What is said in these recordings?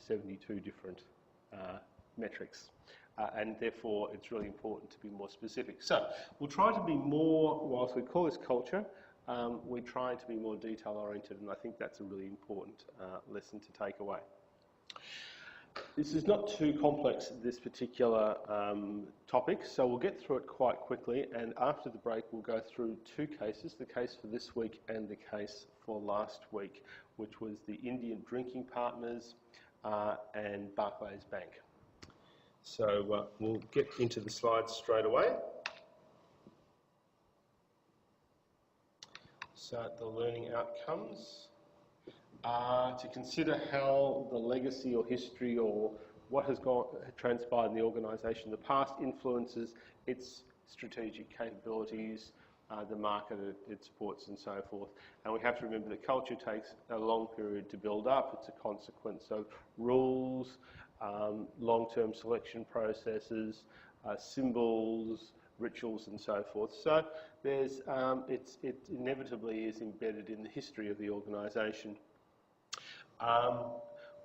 72 different metrics. And therefore, it's really important to be more specific. So we'll try to be more, whilst we call this culture, we try to be more detail-oriented, and I think that's a really important lesson to take away. This is not too complex, this particular topic, so we'll get through it quite quickly, and after the break we'll go through two cases, the case for this week and the case for last week, which was the Indian Drinking Partners and Barclays Bank. So we'll get into the slides straight away. So the learning outcomes are to consider how the legacy or history or what has transpired in the organisation in the past influences its strategic capabilities, the market it supports and so forth. And we have to remember that culture takes a long period to build up. It's a consequence of rules, long-term selection processes, symbols, rituals and so forth. So there's, it inevitably is embedded in the history of the organisation.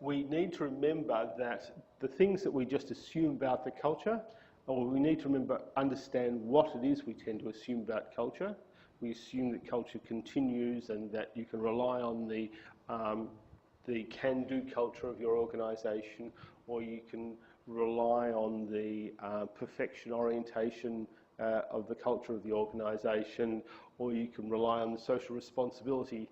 We need to remember that the things that we just assume about the culture, or we need to understand what it is we tend to assume about culture. We assume that culture continues and that you can rely on the can-do culture of your organisation, or you can rely on the perfection orientation of the culture of the organisation, or you can rely on the social responsibility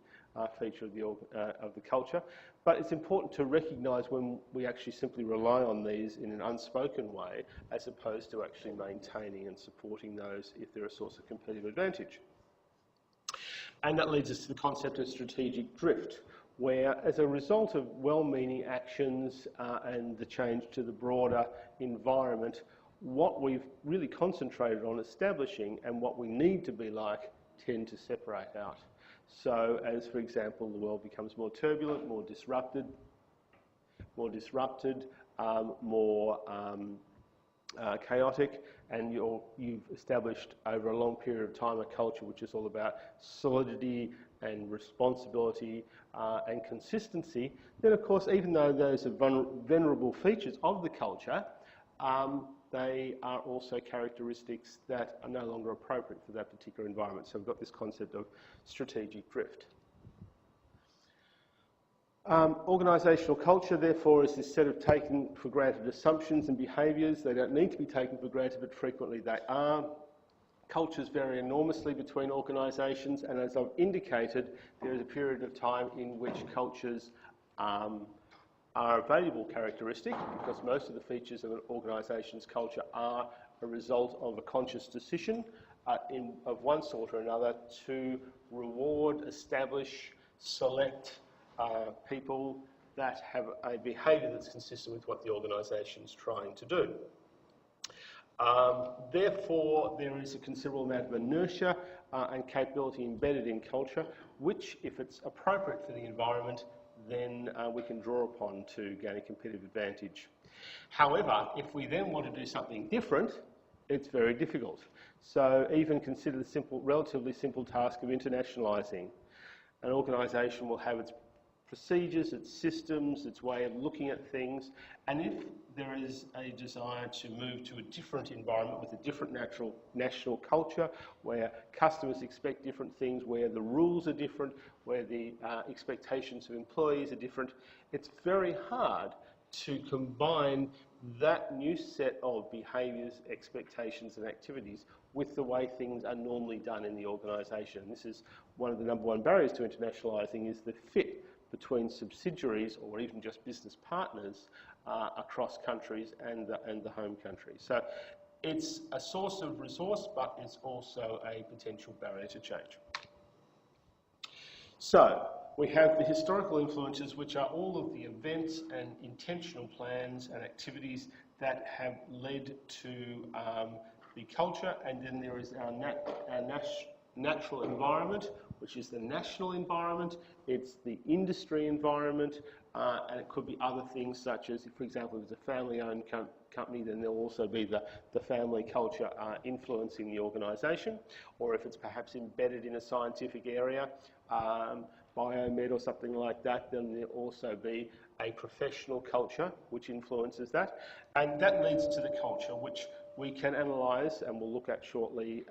feature of the culture. But it's important to recognise when we actually simply rely on these in an unspoken way, as opposed to actually maintaining and supporting those if they're a source of competitive advantage. And that leads us to the concept of strategic drift, where as a result of well-meaning actions and the change to the broader environment, what we've really concentrated on establishing and what we need to be like tend to separate out. So as, for example, the world becomes more turbulent, more disrupted, more chaotic, and you've established over a long period of time a culture which is all about solidity and responsibility and consistency, then of course, even though those are venerable features of the culture, they are also characteristics that are no longer appropriate for that particular environment. So we've got this concept of strategic drift. Organisational culture, therefore, is this set of taken for granted assumptions and behaviours. They don't need to be taken for granted, but frequently they are. Cultures vary enormously between organisations, and as I've indicated, there is a period of time in which cultures are a valuable characteristic, because most of the features of an organisation's culture are a result of a conscious decision of one sort or another to reward, establish, select people that have a behaviour that's consistent with what the organisation is trying to do. Therefore, there is a considerable amount of inertia and capability embedded in culture, which, if it's appropriate for the environment, then we can draw upon to gain a competitive advantage. However, if we then want to do something different, it's very difficult. So even consider the relatively simple task of internationalising. An organisation will have its procedures, its systems, its way of looking at things, and if there is a desire to move to a different environment with a different national culture, where customers expect different things, where the rules are different, where the expectations of employees are different, it's very hard to combine that new set of behaviours, expectations and activities with the way things are normally done in the organisation. This is one of the #1 barriers to internationalising, is the fit between subsidiaries or even just business partners across countries and the home country. So it's a source of resource, but it's also a potential barrier to change. So we have the historical influences, which are all of the events and intentional plans and activities that have led to the culture, and then there is our natural environment, which is the national environment. It's the industry environment, and it could be other things such as, for example, if it's a family-owned company, then there'll also be the family culture influencing the organisation, or if it's perhaps embedded in a scientific area, biomed or something like that, then there'll also be a professional culture which influences that. And that leads to the culture, which we can analyse and we'll look at shortly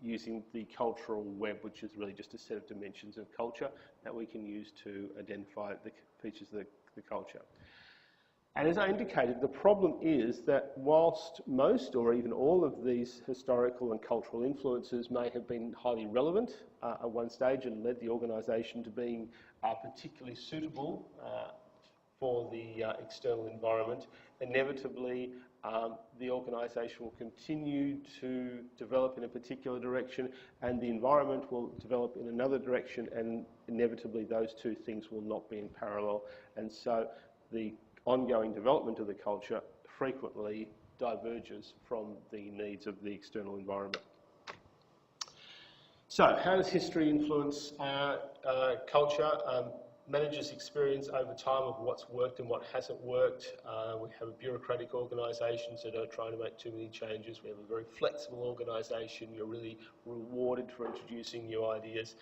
using the cultural web, which is really just a set of dimensions of culture that we can use to identify the features of the culture. And as I indicated, the problem is that whilst most or even all of these historical and cultural influences may have been highly relevant at one stage and led the organisation to being particularly suitable for the external environment, inevitably the organisation will continue to develop in a particular direction and the environment will develop in another direction, and inevitably those two things will not be in parallel. And so the ongoing development of the culture frequently diverges from the needs of the external environment. So, how does history influence culture? Managers experience over time of what's worked and what hasn't worked. We have a bureaucratic organisation, so don't try to make too many changes. We have a very flexible organisation. You're really rewarded for introducing new ideas.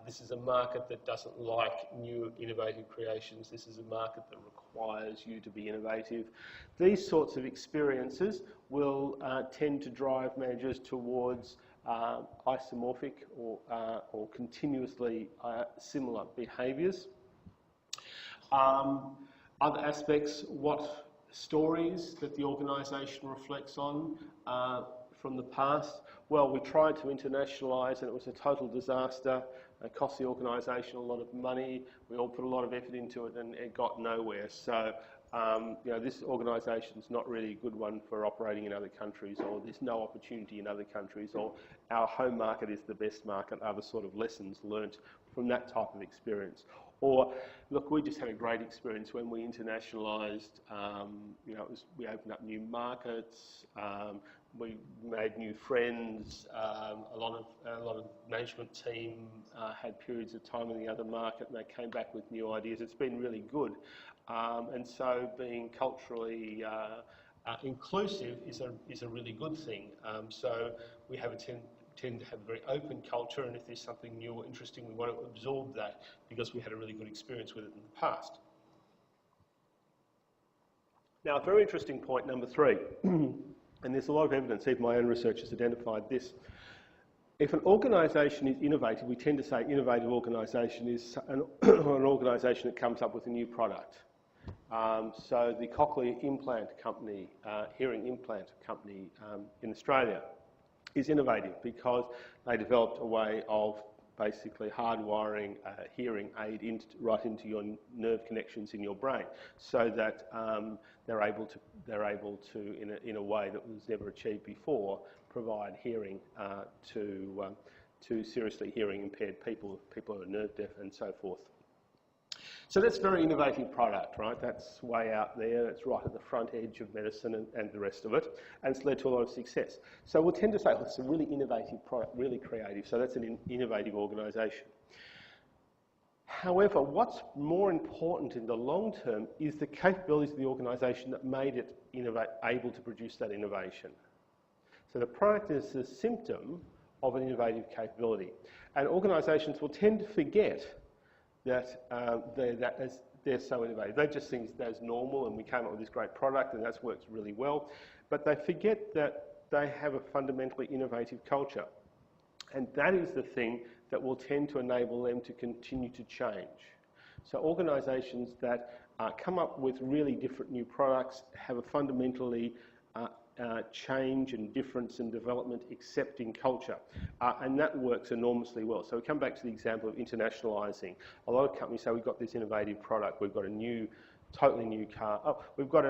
This is a market that doesn't like new innovative creations. This is a market that requires you to be innovative. These sorts of experiences will tend to drive managers towards isomorphic or continuously similar behaviours. Other aspects, what stories that the organisation reflects on from the past. Well, we tried to internationalise and it was a total disaster. It cost the organisation a lot of money. We all put a lot of effort into it and it got nowhere. So you know, this organisation is not really a good one for operating in other countries, or there's no opportunity in other countries, or our home market is the best market. Other sort of lessons learnt from that type of experience. Or, look, we just had a great experience when we internationalised. You know, we opened up new markets. We made new friends. A lot of management team had periods of time in the other market, and they came back with new ideas. It's been really good. And so being culturally inclusive is a really good thing. So we have tend to have a very open culture, and if there's something new or interesting, we want to absorb that because we had a really good experience with it in the past. Now, a very interesting point, number 3, and there's a lot of evidence, even my own research has identified this. If an organisation is innovative, we tend to say innovative organisation is an organisation that comes up with a new product. So the cochlear implant company, hearing implant company in Australia is innovative because they developed a way of basically hardwiring a hearing aid right into your nerve connections in your brain, so that they're able to in a way that was never achieved before, provide hearing to seriously hearing impaired people who are nerve deaf and so forth. So that's a very innovative product, right? That's way out there. It's right at the front edge of medicine and the rest of it, and it's led to a lot of success. So we'll tend to say, well, it's a really innovative product, really creative. So that's an innovative organisation. However, what's more important in the long term is the capabilities of the organisation that made it able to produce that innovation. So the product is a symptom of an innovative capability, and organisations will tend to forget that they're so innovative. They just think that's normal and we came up with this great product and that's worked really well. But they forget that they have a fundamentally innovative culture. And that is the thing that will tend to enable them to continue to change. So organisations that come up with really different new products have a fundamentally change and difference and development accepting culture, and that works enormously well. So we come back to the example of internationalising. A lot of companies say we've got this innovative product, we've got a totally new car. Oh, we've got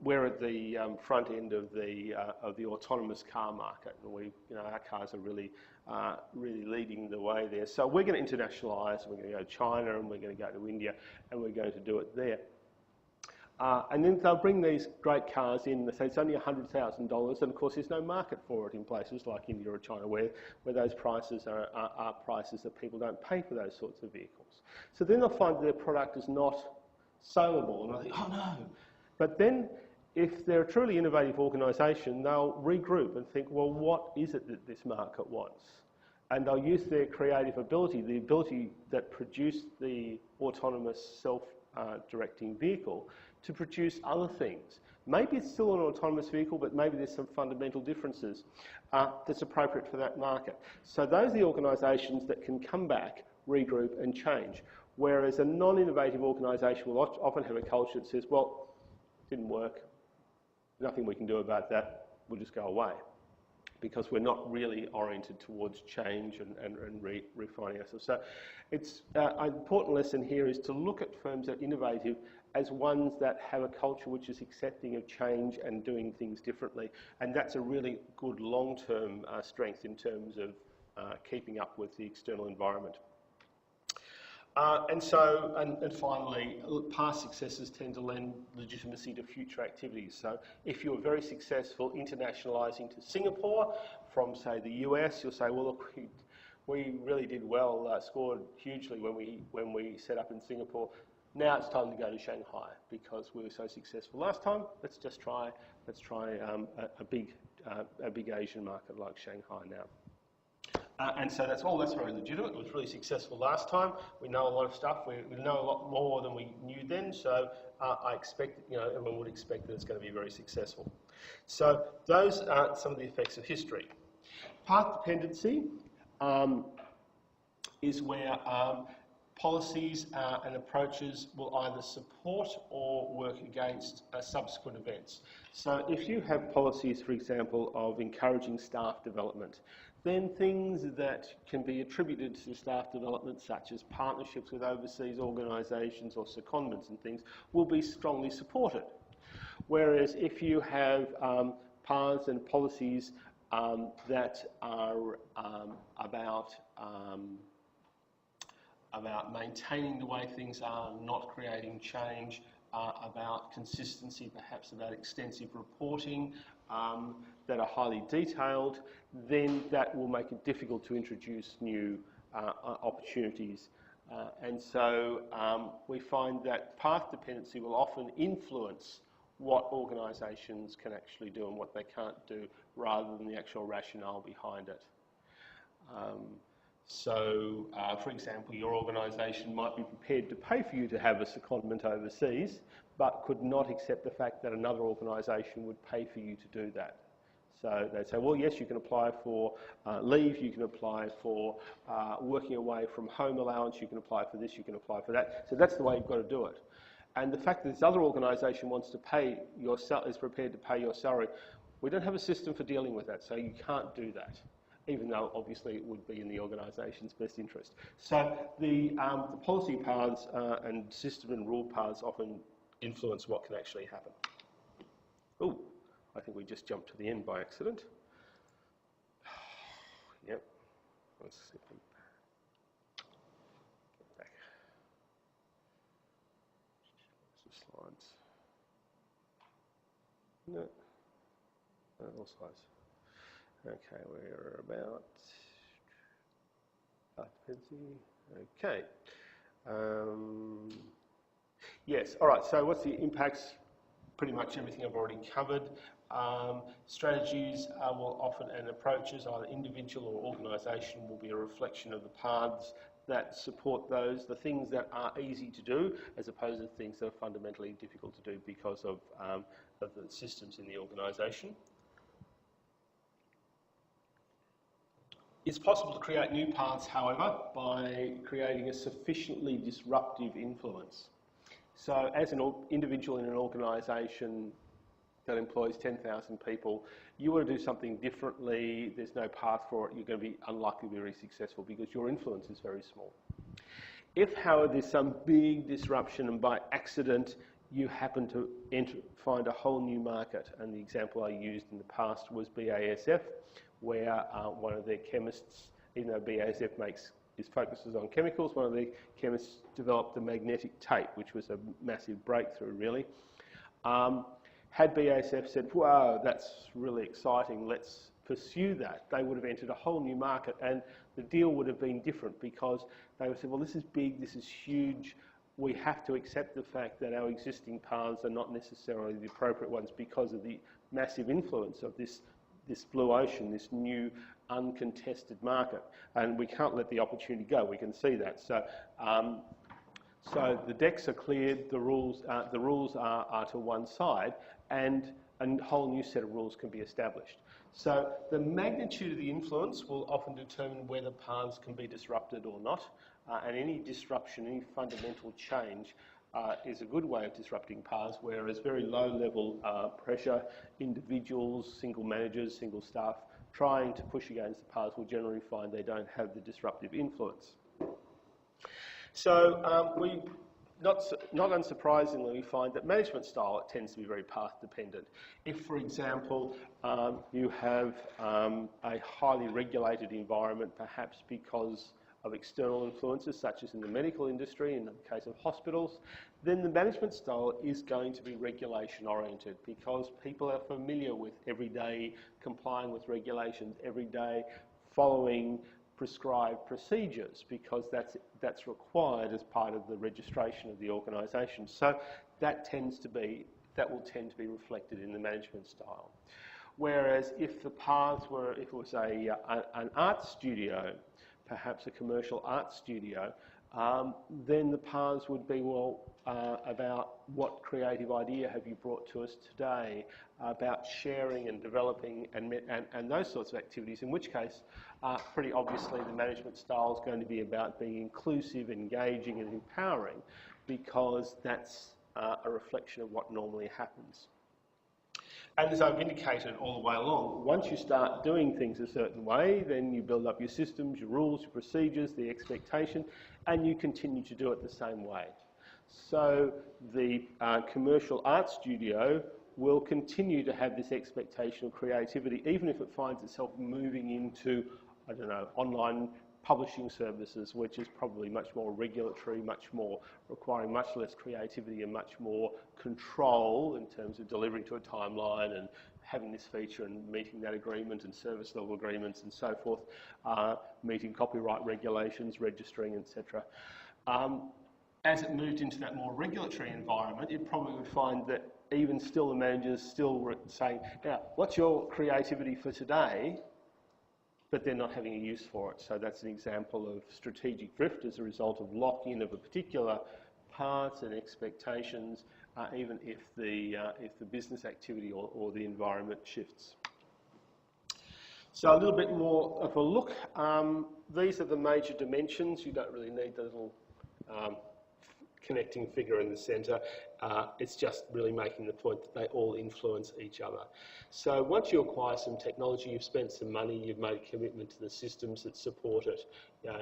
we're at the front end of the autonomous car market, and our cars are really leading the way there. So we're going to internationalise. We're going to go to China, and we're going to go to India, and we're going to do it there. And then they'll bring these great cars in. They say it's only $100,000, and of course there's no market for it in places like India or China, where those prices are prices that people don't pay for those sorts of vehicles. So then they'll find that their product is not saleable, and they'll think, oh no. But then, if they're a truly innovative organisation, they'll regroup and think, well, what is it that this market wants? And they'll use their creative ability, the ability that produced the autonomous self-directing vehicle, to produce other things. Maybe it's still an autonomous vehicle, but maybe there's some fundamental differences that's appropriate for that market. So those are the organisations that can come back, regroup and change. Whereas a non-innovative organisation will often have a culture that says, well, it didn't work, nothing we can do about that, we'll just go away. Because we're not really oriented towards change and refining ourselves. So it's an important lesson here is to look at firms that are innovative as ones that have a culture which is accepting of change and doing things differently. And that's a really good long-term strength in terms of keeping up with the external environment. And finally, past successes tend to lend legitimacy to future activities. So if you're very successful internationalising to Singapore from, say, the US, you'll say, well, look, we really did well, scored hugely when we set up in Singapore. Now it's time to go to Shanghai because we were so successful last time. Let's try a big Asian market like Shanghai now. And so that's very legitimate. It was really successful last time. We know a lot of stuff. We know a lot more than we knew then. So I expect, everyone would expect that it's going to be very successful. So those are some of the effects of history. Path dependency is where policies and approaches will either support or work against subsequent events. So if you have policies, for example, of encouraging staff development, then things that can be attributed to staff development, such as partnerships with overseas organisations or secondments and things, will be strongly supported. Whereas if you have paths and policies that are about maintaining the way things are, not creating change, about consistency, perhaps about extensive reporting that are highly detailed, then that will make it difficult to introduce new opportunities. And so we find that path dependency will often influence what organisations can actually do and what they can't do, rather than the actual rationale behind it. For example, your organisation might be prepared to pay for you to have a secondment overseas, but could not accept the fact that another organisation would pay for you to do that. So they'd say, well, yes, you can apply for leave, you can apply for working away from home allowance, you can apply for this, you can apply for that. So that's the way you've got to do it. And the fact that this other organisation wants to pay is prepared to pay your salary, we don't have a system for dealing with that, so you can't do that, even though obviously it would be in the organisation's best interest. So the policy paths and system and rule paths often influence what can actually happen. Oh, I think we just jumped to the end by accident. Yep. Let's see. Get back. Some slides. No. All slides. Okay, we're about dependency. Okay. Yes, all right, so what's the impacts? Pretty much everything I've already covered. Strategies will often, and approaches, either individual or organisation, will be a reflection of the paths that support those, the things that are easy to do, as opposed to things that are fundamentally difficult to do because of the systems in the organisation. It's possible to create new paths, however, by creating a sufficiently disruptive influence. So as an individual in an organisation that employs 10,000 people, you want to do something differently, there's no path for it, you're going to be unlikely to be very successful because your influence is very small. If, however, there's some big disruption and by accident you happen to find a whole new market, and the example I used in the past was BASF, where one of their chemists, even though BASF focuses on chemicals, one of the chemists developed the magnetic tape, which was a massive breakthrough, really. Had BASF said, wow, that's really exciting, let's pursue that, they would have entered a whole new market, and the deal would have been different because they would have said, well, this is big, this is huge, we have to accept the fact that our existing paths are not necessarily the appropriate ones because of the massive influence of this blue ocean, this new uncontested market, and we can't let the opportunity go. We can see that. So the decks are cleared, the rules are to one side, and a whole new set of rules can be established. So the magnitude of the influence will often determine whether paths can be disrupted or not, and any disruption, any fundamental change is a good way of disrupting paths, whereas very low-level pressure, individuals, single managers, single staff, trying to push against the paths will generally find they don't have the disruptive influence. So not unsurprisingly, we find that management style tends to be very path dependent. If, for example, you have a highly regulated environment, perhaps because of external influences, such as in the medical industry, in the case of hospitals, then the management style is going to be regulation oriented, because people are familiar with everyday complying with regulations, every day following prescribed procedures, because that's required as part of the registration of the organisation. So that will tend to be reflected in the management style. Whereas if the paths were, if it was an art studio, perhaps a commercial art studio, then the paths would be, about what creative idea have you brought to us today, about sharing and developing and those sorts of activities, in which case, pretty obviously the management style is going to be about being inclusive, engaging and empowering, because that's a reflection of what normally happens. And as I've indicated all the way along, once you start doing things a certain way, then you build up your systems, your rules, your procedures, the expectation, and you continue to do it the same way. So the commercial art studio will continue to have this expectation of creativity, even if it finds itself moving into, I don't know, online publishing services, which is probably much more regulatory, much more requiring much less creativity and much more control in terms of delivering to a timeline and having this feature and meeting that agreement and service level agreements and so forth, meeting copyright regulations, registering, etc. As it moved into that more regulatory environment, it probably would find that even still the managers still were saying, now, what's your creativity for today? But they're not having a use for it. So that's an example of strategic drift as a result of lock-in of a particular path and expectations, even if the business activity or the environment shifts. So a little bit more of a look. These are the major dimensions. You don't really need the little connecting figure in the centre. It's just really making the point that they all influence each other. So once you acquire some technology, you've spent some money, you've made a commitment to the systems that support it.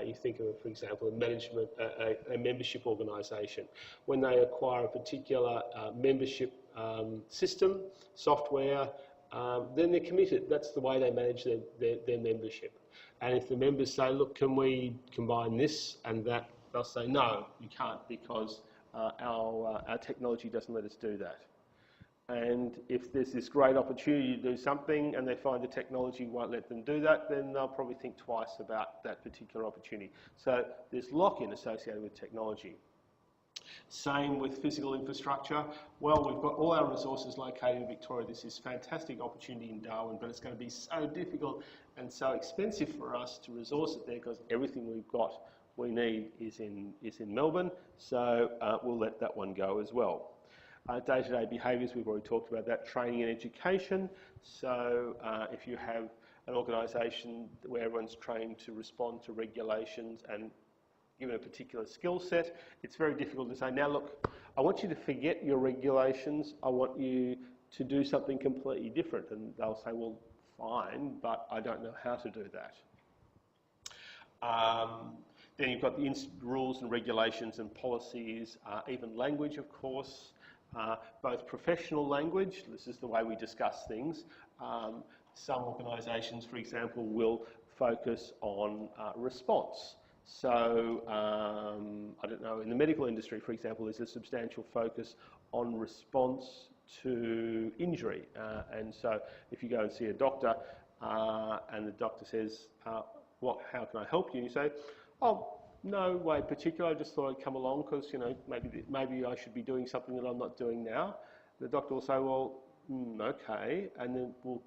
You think of, for example, a membership organisation. When they acquire a particular membership system, software, then they're committed. That's the way they manage their membership. And if the members say, look, can we combine this and that, they'll say, no, you can't, because our technology doesn't let us do that. And if there's this great opportunity to do something and they find the technology won't let them do that, then they'll probably think twice about that particular opportunity. So there's lock-in associated with technology. Same with physical infrastructure. Well, we've got all our resources located in Victoria. This is a fantastic opportunity in Darwin, but it's going to be so difficult and so expensive for us to resource it there, because everything we need is in Melbourne, so we'll let that one go as well. Day-to-day behaviours, we've already talked about that. Training and education. So if you have an organisation where everyone's trained to respond to regulations and given a particular skill set, it's very difficult to say, now look, I want you to forget your regulations, I want you to do something completely different. And they'll say, well, fine, but I don't know how to do that. Then you've got the rules and regulations and policies, even language, of course, both professional language, this is the way we discuss things. Some organisations, for example, will focus on response. So, I don't know, in the medical industry, for example, there's a substantial focus on response to injury. And so if you go and see a doctor and the doctor says, how can I help you? And you say, oh, no way particular, I just thought I'd come along because, you know, maybe I should be doing something that I'm not doing now. The doctor will say, well, okay, and then we'll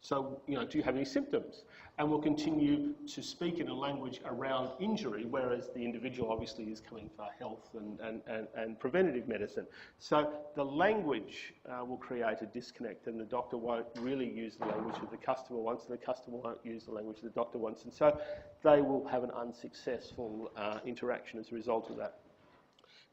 So, do you have any symptoms? And we'll continue to speak in a language around injury, whereas the individual obviously is coming for health and preventative medicine. So the language will create a disconnect, and the doctor won't really use the language that the customer wants, and the customer won't use the language the doctor wants. And so they will have an unsuccessful interaction as a result of that.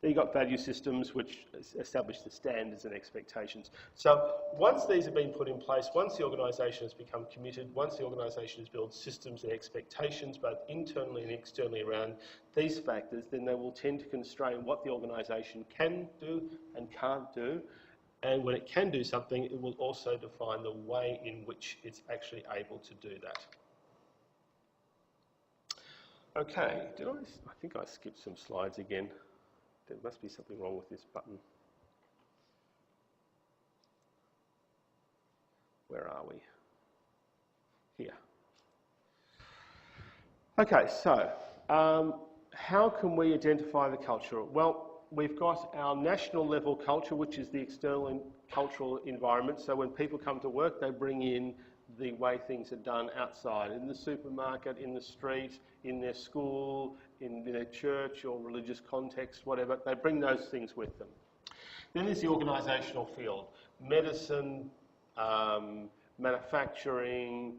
Then you've got value systems, which establish the standards and expectations. So once these have been put in place, once the organisation has become committed, once the organisation has built systems and expectations, both internally and externally around these factors, then they will tend to constrain what the organisation can do and can't do. And when it can do something, it will also define the way in which it's actually able to do that. Okay, I think I skipped some slides again. There must be something wrong with this button. Where are we? Here. Okay, so how can we identify the culture? Well, we've got our national level culture, which is the external and cultural environment. So when people come to work, they bring in the way things are done outside, in the supermarket, in the street, in their school, in their church or religious context, whatever. They bring those things with them. Then there's the organisational field. Medicine, manufacturing,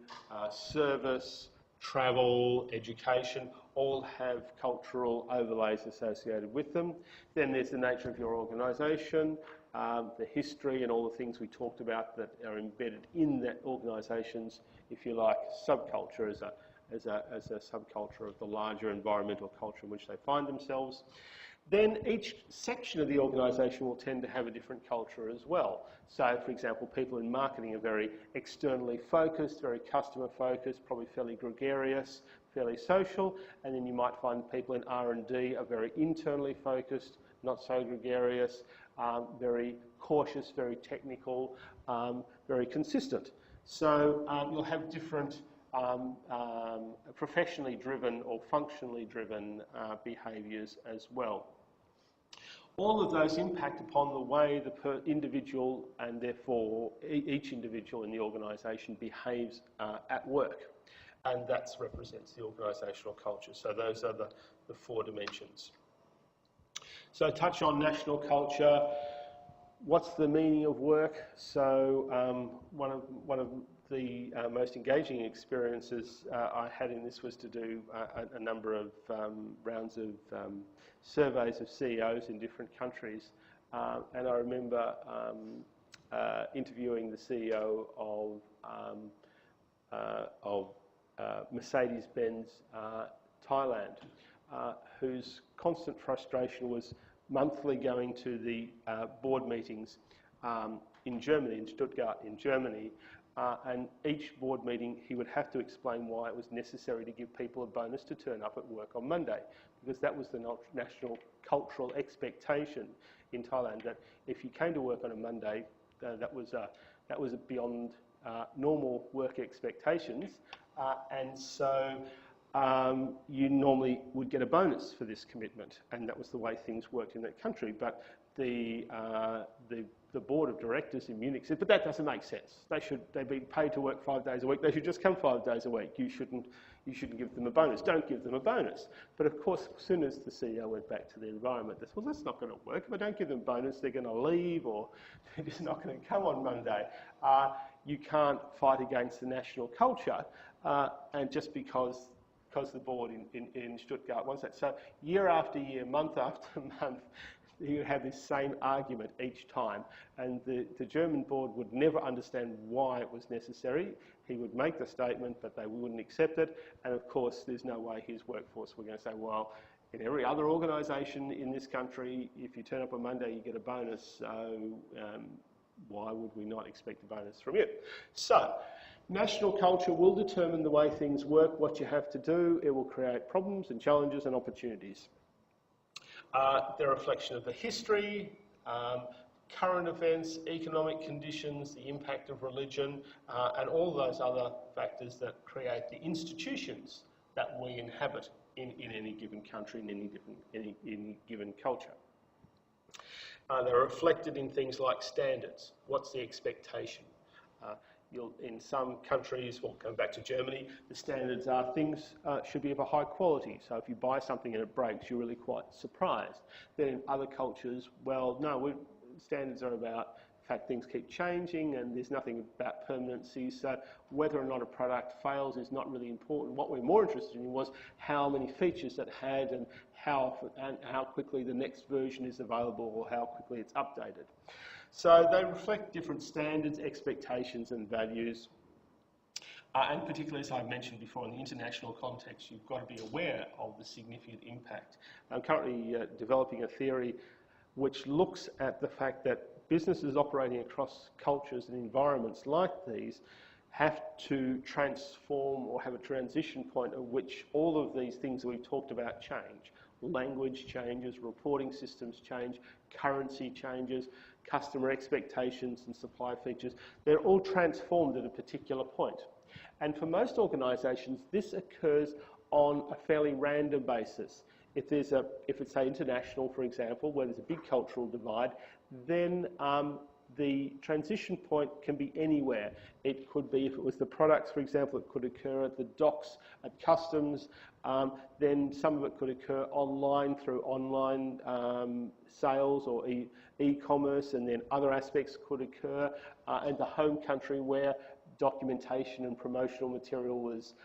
service, travel, education, all have cultural overlays associated with them. Then there's the nature of your organisation, the history and all the things we talked about that are embedded in that organisation's, if you like, subculture as a subculture of the larger environmental culture in which they find themselves. Then each section of the organisation will tend to have a different culture as well. So, for example, people in marketing are very externally focused, very customer focused, probably fairly gregarious, fairly social, and then you might find people in R&D are very internally focused, not so gregarious, very cautious, very technical, very consistent. So you'll have different professionally driven or functionally driven behaviours as well. All of those impact upon the way the individual and therefore each individual in the organisation behaves at work, and that represents the organisational culture. So those are the four dimensions. So touch on national culture. What's the meaning of work? So one of the most engaging experiences I had in this was to do a number of rounds of surveys of CEOs in different countries, and I remember interviewing the CEO of Mercedes-Benz Thailand, whose constant frustration was monthly going to the board meetings in Germany, in Stuttgart in Germany, and each board meeting he would have to explain why it was necessary to give people a bonus to turn up at work on Monday, because that was the national cultural expectation in Thailand, that if you came to work on a Monday, that was beyond normal work expectations, and so you normally would get a bonus for this commitment, and that was the way things worked in that country. But the board of directors in Munich said, but that doesn't make sense. They'd be paid to work 5 days a week. They should just come 5 days a week. You shouldn't give them a bonus. Don't give them a bonus. But of course, as soon as the CEO went back to the environment, they said, well, that's not going to work. If I don't give them a bonus, they're going to leave, or they're just not going to come on Monday. You can't fight against the national culture, and just because the board in Stuttgart wants that. So year after year, month after month, you have this same argument each time, and the German board would never understand why it was necessary. He would make the statement, but they wouldn't accept it, and of course there's no way his workforce were going to say, well, in every other organisation in this country, if you turn up on Monday, you get a bonus, so why would we not expect a bonus from you? So national culture will determine the way things work, what you have to do. It will create problems and challenges and opportunities. They're a reflection of the history, current events, economic conditions, the impact of religion, and all those other factors that create the institutions that we inhabit in any given country, in any given culture. They're reflected in things like standards. What's the expectation? In some countries, or going back to Germany, the standards are things should be of a high quality. So if you buy something and it breaks, you're really quite surprised. Then in other cultures, well, no, standards are about the fact things keep changing and there's nothing about permanency. So whether or not a product fails is not really important. What we're more interested in was how many features it had and how quickly the next version is available or how quickly it's updated. So they reflect different standards, expectations and values. And particularly, as I mentioned before, in the international context, you've got to be aware of the significant impact. I'm currently developing a theory which looks at the fact that businesses operating across cultures and environments like these have to transform or have a transition point at which all of these things that we've talked about change. Language changes, reporting systems change, currency changes, customer expectations and supply features. They're all transformed at a particular point. And for most organisations, this occurs on a fairly random basis. If it's say international, for example, where there's a big cultural divide, then the transition point can be anywhere. It could be, if it was the products, for example, it could occur at the docks, at customs, then some of it could occur online through online sales or e-commerce, and then other aspects could occur in the home country where documentation and promotional material was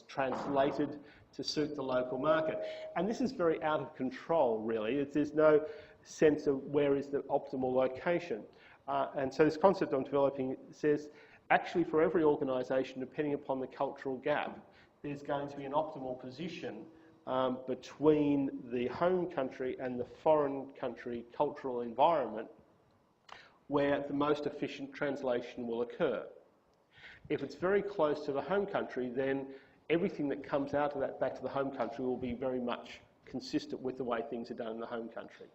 translated to suit the local market. And this is very out of control, really. There's no sense of where is the optimal location. And so this concept I'm developing says, actually for every organisation, depending upon the cultural gap, there's going to be an optimal position between the home country and the foreign country cultural environment where the most efficient translation will occur. If it's very close to the home country, then everything that comes out of that back to the home country will be very much consistent with the way things are done in the home country.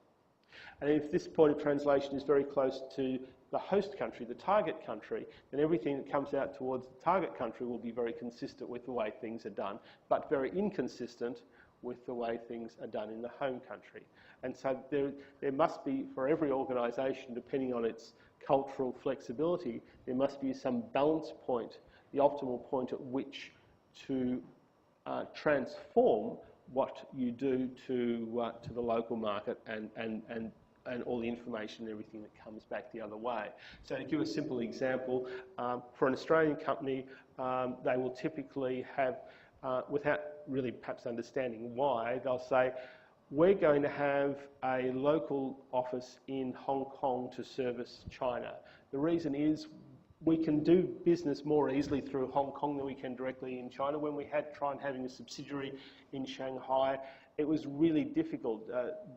And if this point of translation is very close to the host country, the target country, then everything that comes out towards the target country will be very consistent with the way things are done, but very inconsistent with the way things are done in the home country. And so there must be, for every organisation, depending on its cultural flexibility, there must be some balance point, the optimal point at which to transform what you do to the local market and all the information and everything that comes back the other way. So to give a simple example, for an Australian company, they will typically have, without really perhaps understanding why, they'll say, we're going to have a local office in Hong Kong to service China. The reason is we can do business more easily through Hong Kong than we can directly in China. When we had tried having a subsidiary in Shanghai, it was really difficult.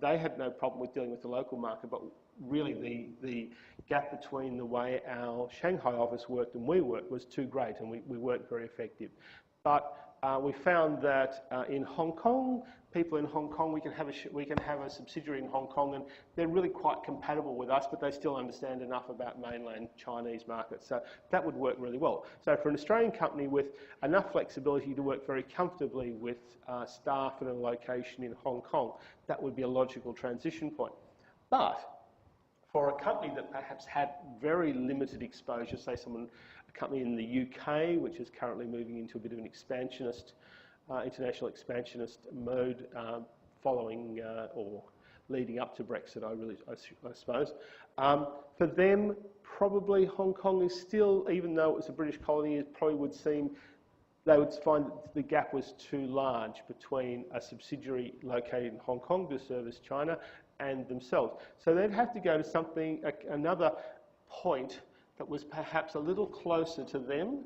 They had no problem with dealing with the local market, but really the gap between the way our Shanghai office worked and we worked was too great, and we weren't very effective. But we found that in Hong Kong, people in Hong Kong, we can have a subsidiary in Hong Kong, and they're really quite compatible with us, but they still understand enough about mainland Chinese markets. So that would work really well. So for an Australian company with enough flexibility to work very comfortably with staff in a location in Hong Kong, that would be a logical transition point. But for a company that perhaps had very limited exposure, say a company in the UK, which is currently moving into a bit of an expansionist, international expansionist mode following or leading up to Brexit, I suppose. For them, probably Hong Kong is still, even though it was a British colony, it probably would seem, they would find that the gap was too large between a subsidiary located in Hong Kong to service China and themselves. So they'd have to go to something, another point that was perhaps a little closer to them,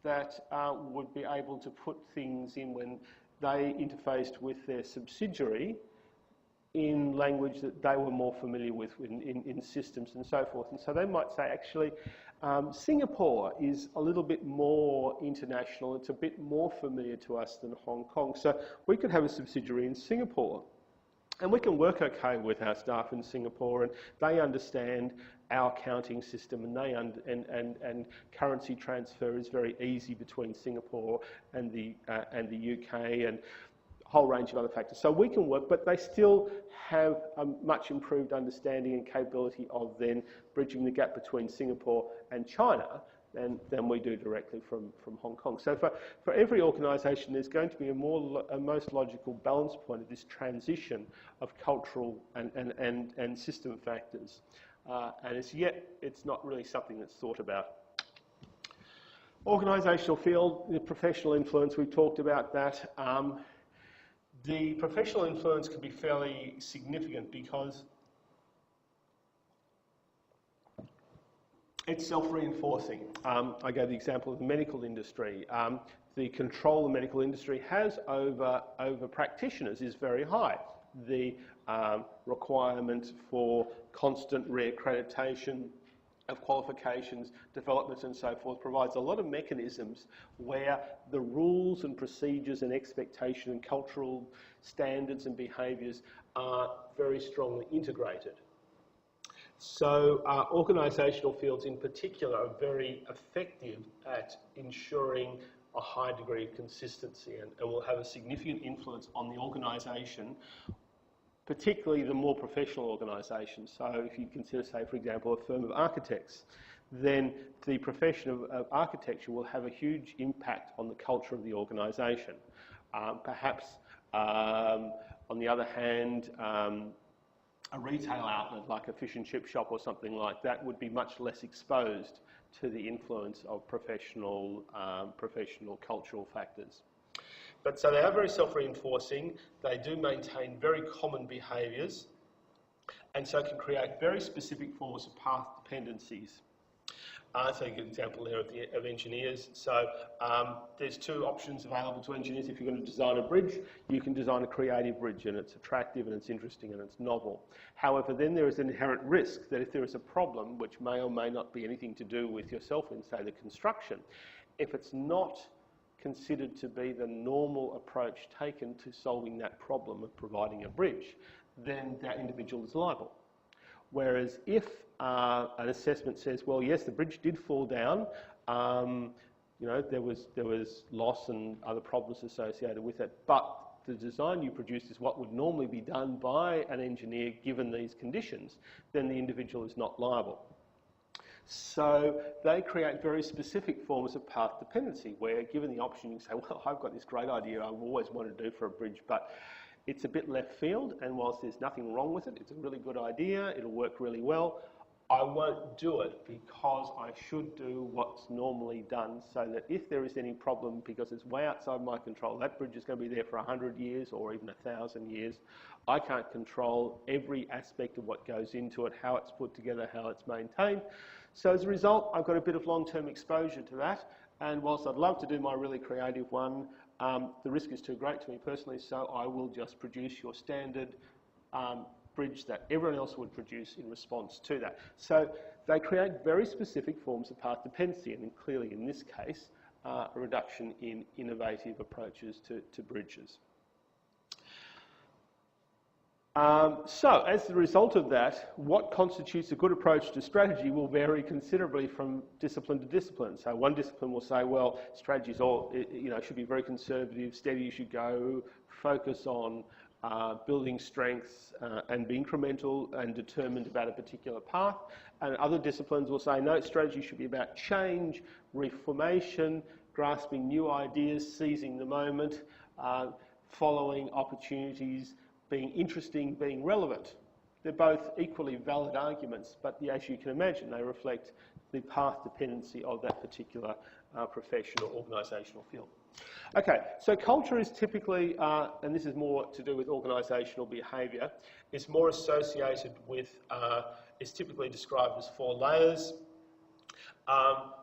that would be able to put things in when they interfaced with their subsidiary in language that they were more familiar with in systems and so forth. And so they might say, actually, Singapore is a little bit more international, it's a bit more familiar to us than Hong Kong. So we could have a subsidiary in Singapore, and we can work okay with our staff in Singapore, and they understand our accounting system, and and currency transfer is very easy between Singapore and the UK, and whole range of other factors. So we can work, but they still have a much improved understanding and capability of then bridging the gap between Singapore and China than we do directly from Hong Kong. So for every organisation, there's going to be a most logical balance point of this transition of cultural and system factors. And as yet, it's not really something that's thought about. Organisational field, the professional influence, we've talked about that. The professional influence can be fairly significant because it's self-reinforcing. I gave the example of the medical industry. The control the medical industry has over practitioners is very high. The requirement for constant reaccreditation of qualifications, developments and so forth provides a lot of mechanisms where the rules and procedures and expectation and cultural standards and behaviours are very strongly integrated. So organisational fields in particular are very effective at ensuring a high degree of consistency and will have a significant influence on the organisation, particularly the more professional organisations. So if you consider, say, for example, a firm of architects, then the profession of architecture will have a huge impact on the culture of the organisation. Perhaps, on the other hand, a retail outlet like a fish and chip shop or something like that would be much less exposed to the influence of professional cultural factors. But so they are very self-reinforcing, they do maintain very common behaviours, and so can create very specific forms of path dependencies. So you get an example there of engineers. So there's two options available to engineers. If you're going to design a bridge, you can design a creative bridge, and it's attractive and it's interesting and it's novel. However, then there is an inherent risk that if there is a problem, which may or may not be anything to do with yourself in, say, the construction, if it's not considered to be the normal approach taken to solving that problem of providing a bridge, then that individual is liable. Whereas if an assessment says, well, yes, the bridge did fall down, you know, there was loss and other problems associated with it, but the design you produced is what would normally be done by an engineer given these conditions, then the individual is not liable. So they create very specific forms of path dependency where, given the option, you say, well, I've got this great idea I've always wanted to do for a bridge, but it's a bit left field, and whilst there's nothing wrong with it, it's a really good idea, it'll work really well, I won't do it because I should do what's normally done so that if there is any problem, because it's way outside my control, that bridge is going to be there for 100 years or even 1,000 years, I can't control every aspect of what goes into it, how it's put together, how it's maintained. So as a result, I've got a bit of long-term exposure to that, and whilst I'd love to do my really creative one, the risk is too great to me personally, so I will just produce your standard bridge that everyone else would produce in response to that. So they create very specific forms of path dependency, and clearly in this case, a reduction in innovative approaches to bridges. So as a result of that, what constitutes a good approach to strategy will vary considerably from discipline to discipline. So one discipline will say, well, strategies all, you know, should be very conservative, steady as you go, focus on building strengths and be incremental and determined about a particular path. And other disciplines will say, no, strategy should be about change, reformation, grasping new ideas, seizing the moment, following opportunities, being interesting, being relevant. They're both equally valid arguments, but as you can imagine, they reflect the path dependency of that particular professional organisational field. Okay, so culture is typically, and this is more to do with organisational behaviour, is more associated with, is typically described as 4 layers.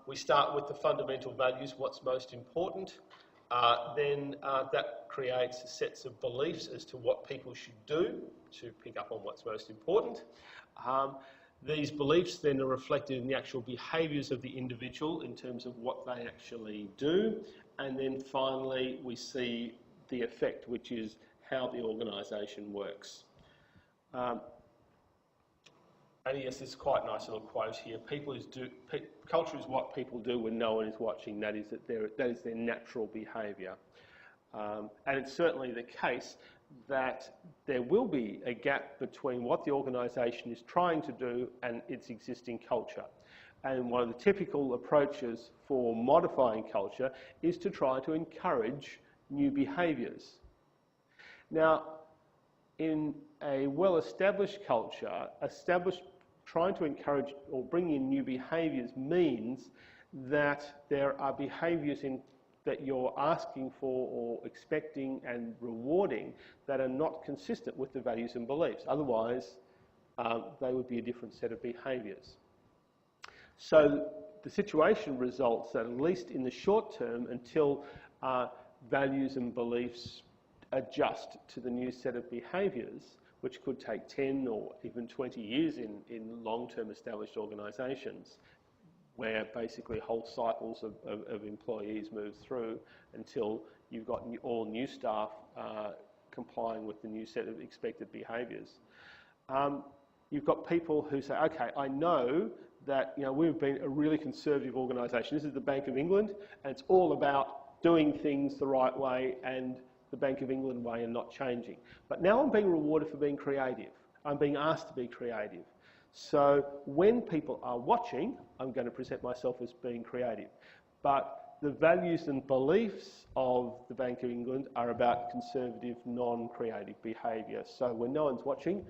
We start with the fundamental values, what's most important. Then that creates sets of beliefs as to what people should do to pick up on what's most important. These beliefs then are reflected in the actual behaviours of the individual in terms of what they actually do. And then finally, we see the effect, which is how the organisation works. And yes, there's quite a nice little quote here. Culture is what people do when no one is watching. That is their natural behaviour. And it's certainly the case that there will be a gap between what the organisation is trying to do and its existing culture. And one of the typical approaches for modifying culture is to try to encourage new behaviours. Now, in a well-established culture, trying to encourage or bring in new behaviours means that there are behaviours that you're asking for or expecting and rewarding that are not consistent with the values and beliefs. Otherwise, they would be a different set of behaviours. So the situation results that at least in the short term, until values and beliefs adjust to the new set of behaviours, which could take 10 or even 20 years in long-term established organisations, where basically whole cycles of employees move through until you've got all new staff complying with the new set of expected behaviours. You've got people who say, okay, I know that we've been a really conservative organisation. This is the Bank of England, and it's all about doing things the right way and the Bank of England way and not changing. But now I'm being rewarded for being creative. I'm being asked to be creative. So when people are watching, I'm going to present myself as being creative. But the values and beliefs of the Bank of England are about conservative, non-creative behaviour. So when no one's watching,